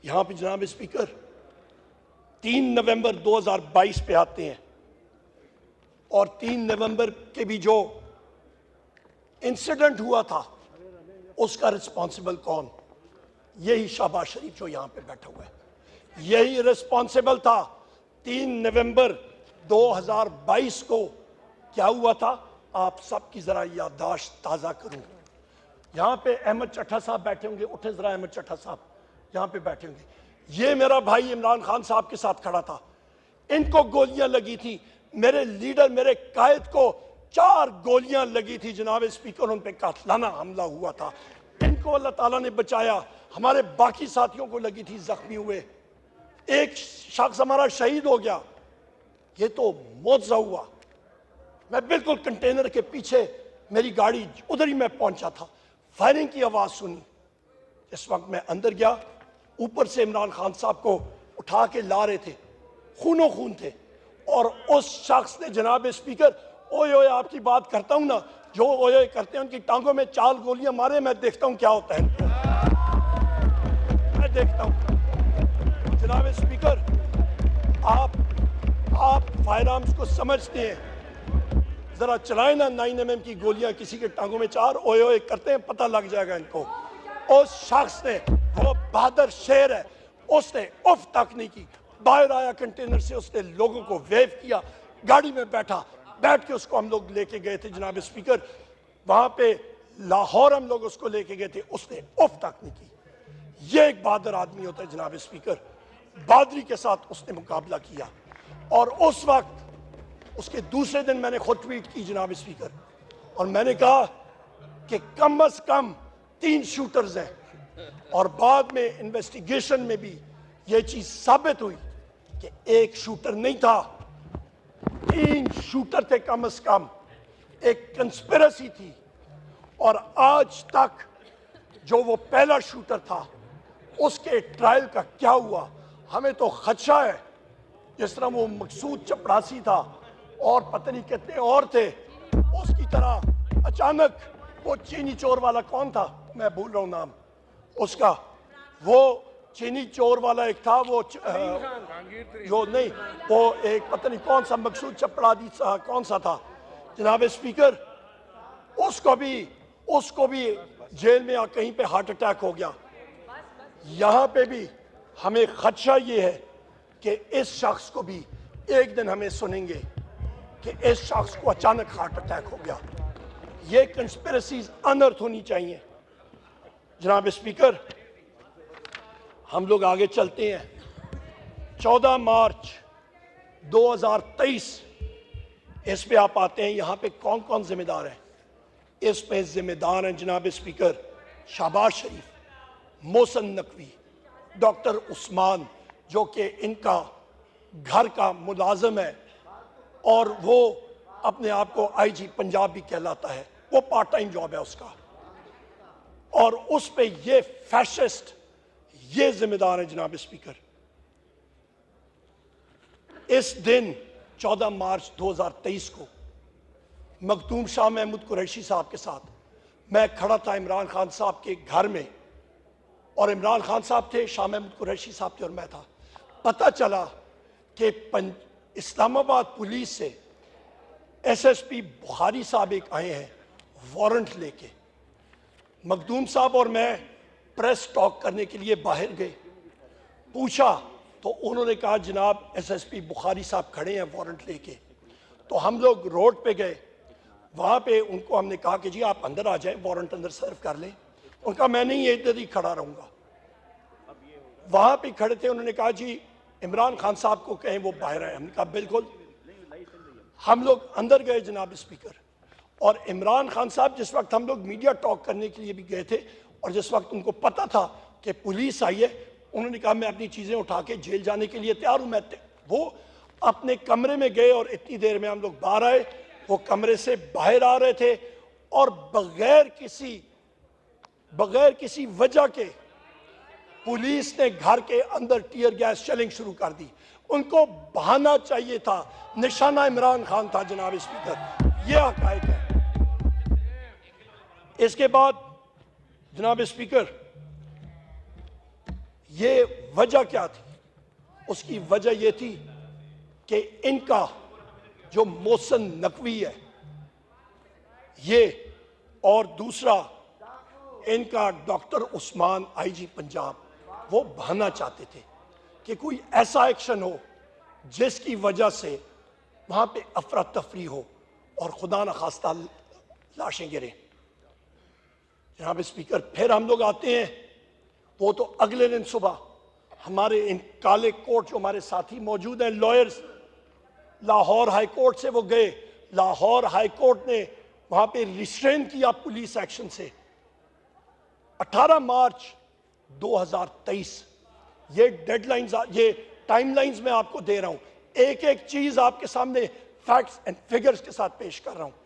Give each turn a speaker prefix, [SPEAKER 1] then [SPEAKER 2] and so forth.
[SPEAKER 1] یہاں پہ جناب اسپیکر 3 نومبر 2022 پہ آتے ہیں اور 3 نومبر کے بھی جو انسیڈنٹ ہوا تھا اس کا رسپانسبل کون؟ یہی شہباز شریف جو یہاں پہ بیٹھا ہوا ہے، یہی رسپانسبل تھا۔ 3 نومبر 2022 کو کیا ہوا تھا؟ آپ سب کی ذرا یادداشت تازہ کروں۔ یہاں پہ احمد چٹھا صاحب بیٹھے ہوں گے، اٹھے ذرا احمد چٹھا صاحب یہاں پہ بیٹھے ہوں گے۔ یہ میرا بھائی عمران خان صاحب کے ساتھ کھڑا تھا، ان کو گولیاں لگی تھی، میرے لیڈر میرے قائد کو 4 گولیاں لگی تھی جناب اسپیکر، ان پہ قاتلانہ حملہ ہوا تھا، ان کو اللہ تعالیٰ نے بچایا، ہمارے باقی ساتھیوں کو لگی تھی، زخمی ہوئے، ایک شخص ہمارا شہید ہو گیا۔ یہ تو معجزہ ہوا۔ میں بالکل کنٹینر کے پیچھے میری گاڑی ادھر ہی میں پہنچا تھا، فائرنگ کی آواز سنی، اس وقت میں اندر گیا، اوپر سے عمران خان صاحب کو اٹھا کے لا رہے تھے، خونوں خون تھے، اور اس شخص نے جناب اسپیکر اوئے اوئے آپ کی بات کرتا ہوں نا، جو اوئے اوئے کرتے ہیں ان کی ٹانگوں میں 4 گولیاں مارے، میں دیکھتا ہوں کیا ہوتا ہے ان کو، میں دیکھتا ہوں۔ جناب اسپیکر آپ فائر آرمز کو سمجھتے ہیں، ذرا چلائیں نا 9 mm کی گولیاں کسی کے ٹانگوں میں 4 اوئے اوئے کرتے ہیں، پتہ لگ جائے گا ان کو۔ اس شخص نے، وہ بہادر شیر ہے، اس نے اف تک نہیں کی، باہر آیا کنٹینر سے، اس نے لوگوں کو ویو کیا، گاڑی میں بیٹھ کے اس کو ہم لوگ لے کے گئے تھے جناب اسپیکر، وہاں پہ لاہور ہم لوگ اس کو لے کے گئے تھے، اس نے اف تک نہیں کی۔ یہ ایک بہادر آدمی ہوتا ہے جناب اسپیکر، بہادری کے ساتھ اس نے مقابلہ کیا۔ اور اس وقت اس کے دوسرے دن میں نے خود ٹویٹ کی جناب اسپیکر، اور میں نے کہا کہ کم از کم 3 شوٹرز ہیں، اور بعد میں انویسٹیگیشن میں بھی یہ چیز ثابت ہوئی کہ ایک شوٹر نہیں تھا، 3 شوٹر تھے کم از کم، ایک کنسپیرسی تھی۔ اور آج تک جو وہ پہلا شوٹر تھا اس کے ٹرائل کا کیا ہوا، ہمیں تو خدشہ ہے، جس طرح وہ مقصود چپڑاسی تھا اور پتہ نہیں کتنے اور تھے، اس کی طرح اچانک وہ چینی چور والا کون تھا، میں بھول رہا ہوں نام اس کا، وہ چینی چور والا ایک تھا، وہ جو نہیں، وہ ایک پتہ نہیں کون سا مقصود چپڑاسی کون سا تھا جناب اسپیکر، اس کو بھی جیل میں کہیں پہ ہارٹ اٹیک ہو گیا۔ یہاں پہ بھی ہمیں خدشہ یہ ہے کہ اس شخص کو بھی ایک دن ہمیں سنیں گے کہ اس شخص کو اچانک ہارٹ اٹیک ہو گیا۔ یہ کنسپیرسیز انرتھ ہونی چاہیے۔ جناب اسپیکر ہم لوگ آگے چلتے ہیں۔ 14 مارچ 2023 اس پہ آپ آتے ہیں، یہاں پہ کون کون ذمہ دار ہیں؟ اس پہ ذمہ دار ہیں جناب اسپیکر شہباز شریف، محسن نقوی، ڈاکٹر عثمان جو کہ ان کا گھر کا ملازم ہے اور وہ اپنے آپ کو آئی جی پنجاب بھی کہلاتا ہے، وہ پارٹ ٹائم جاب ہے اس کا، اور اس پہ یہ فیشسٹ یہ ذمہ دار ہیں جناب اسپیکر۔ اس دن 14 مارچ 2023 کو مخدوم شاہ محمود قریشی صاحب کے ساتھ میں کھڑا تھا عمران خان صاحب کے گھر میں، اور عمران خان صاحب تھے، شاہ محمود قریشی صاحب تھے، اور میں تھا۔ پتہ چلا کہ اسلام آباد پولیس سے ایس ایس پی بخاری صاحب ایک آئے ہیں وارنٹ لے کے، مخدوم صاحب اور میں پریس ٹاک کرنے کے لیے باہر گئے، پوچھا تو انہوں نے کہا جناب ایس ایس پی بخاری صاحب کھڑے ہیں وارنٹ لے کے۔ تو ہم لوگ روڈ پہ گئے، وہاں پہ ان کو ہم نے کہا کہ جی آپ اندر آ جائیں، وارنٹ اندر سرو کر لیں۔ ان کا میں نہیں ادھر ہی کھڑا رہوں گا۔ وہاں پہ کھڑے تھے، انہوں نے کہا جی عمران خان صاحب کو کہیں وہ باہر آئے۔ ہم نے کہا بالکل۔ ہم لوگ اندر گئے جناب اسپیکر، اور عمران خان صاحب جس وقت ہم لوگ میڈیا ٹاک کرنے کے لیے بھی گئے تھے، اور جس وقت ان کو پتا تھا کہ پولیس آئی ہے، انہوں نے کہا میں اپنی چیزیں اٹھا کے جیل جانے کے لیے تیار ہوں۔ وہ اپنے کمرے میں گئے، اور اتنی دیر میں ہم لوگ باہر آئے، وہ کمرے سے باہر آ رہے تھے، اور بغیر کسی وجہ کے پولیس نے گھر کے اندر ٹیئر گیس شیلنگ شروع کر دی۔ ان کو بہانا چاہیے تھا، نشانہ عمران خان تھا جناب اسپیکر، یہ حقائق ہے۔ اس کے بعد جناب اسپیکر یہ وجہ کیا تھی؟ اس کی وجہ یہ تھی کہ ان کا جو محسن نقوی ہے یہ، اور دوسرا ان کا ڈاکٹر عثمان آئی جی پنجاب، وہ بہانا چاہتے تھے کہ کوئی ایسا ایکشن ہو جس کی وجہ سے وہاں پہ افراتفری ہو اور خدا نخواستہ لاشیں گریں۔ جناب اسپیکر، پھر ہم لوگ آتے ہیں، وہ تو اگلے دن صبح ہمارے ان کالے کوٹ جو ہمارے ساتھی موجود ہیں لائرز، لاہور ہائی کورٹ سے وہ گئے، لاہور ہائی کورٹ نے وہاں پہ ریسٹرین کیا پولیس ایکشن سے۔ 18 مارچ 2023 یہ ڈیڈ لائنز، یہ ٹائم لائنز میں آپ کو دے رہا ہوں، ایک ایک چیز آپ کے سامنے فیکٹس اینڈ فگرز کے ساتھ پیش کر رہا ہوں۔